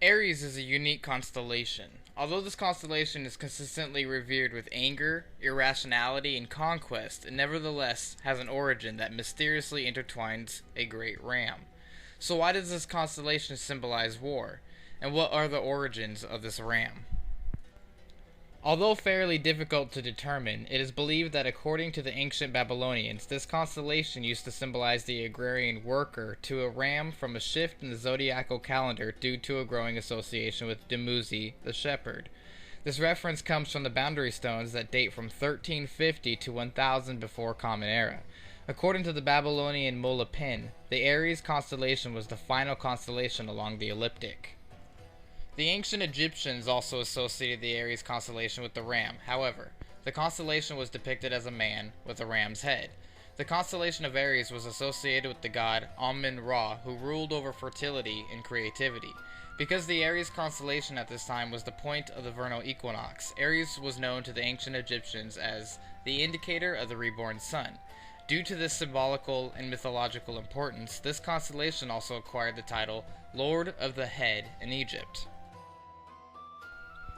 Aries is a unique constellation. Although this constellation is consistently revered with anger, irrationality, and conquest, it nevertheless has an origin that mysteriously intertwines a great ram. So why does this constellation symbolize war? And what are the origins of this ram? Although fairly difficult to determine, it is believed that according to the ancient Babylonians, this constellation used to symbolize the agrarian worker to a ram from a shift in the zodiacal calendar due to a growing association with Dumuzi, the shepherd. This reference comes from the boundary stones that date from 1350 to 1000 before Common Era. According to the Babylonian Molopin, the Aries constellation was the final constellation along the ecliptic. The ancient Egyptians also associated the Aries constellation with the ram. However, the constellation was depicted as a man with a ram's head. The constellation of Aries was associated with the god Amun-Ra, who ruled over fertility and creativity. Because the Aries constellation at this time was the point of the vernal equinox, Aries was known to the ancient Egyptians as the indicator of the reborn sun. Due to this symbolical and mythological importance, this constellation also acquired the title Lord of the Head in Egypt.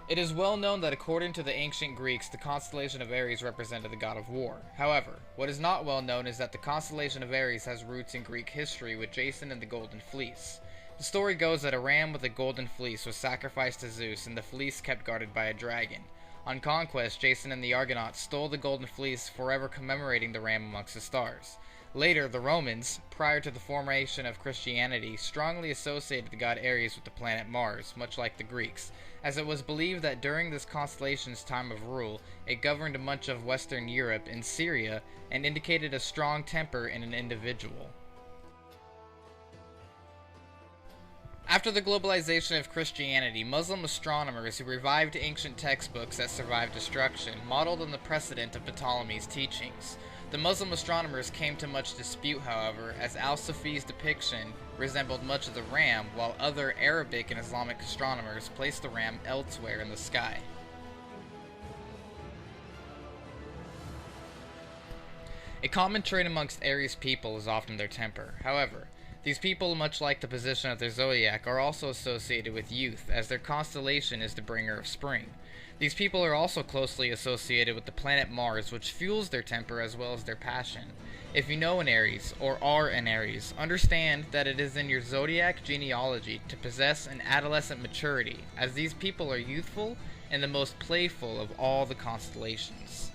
It is well known that according to the ancient Greeks, the constellation of Aries represented the god of war. However, what is not well known is that the constellation of Aries has roots in Greek history with Jason and the Golden Fleece. The story goes that a ram with a golden fleece was sacrificed to Zeus and the fleece kept guarded by a dragon. On conquest, Jason and the Argonauts stole the golden fleece, forever commemorating the ram amongst the stars. Later, the Romans, prior to the formation of Christianity, strongly associated the god Aries with the planet Mars, much like the Greeks, as it was believed that during this constellation's time of rule, it governed much of Western Europe and Syria and indicated a strong temper in an individual. After the globalization of Christianity, Muslim astronomers who revived ancient textbooks that survived destruction modeled on the precedent of Ptolemy's teachings. The Muslim astronomers came to much dispute, however, as al-Sufi's depiction resembled much of the ram, while other Arabic and Islamic astronomers placed the ram elsewhere in the sky. A common trait amongst Aries people is often their temper. However, these people, much like the position of their zodiac, are also associated with youth, as their constellation is the bringer of spring. These people are also closely associated with the planet Mars, which fuels their temper as well as their passion. If you know an Aries, or are an Aries, understand that it is in your zodiac genealogy to possess an adolescent maturity, as these people are youthful and the most playful of all the constellations.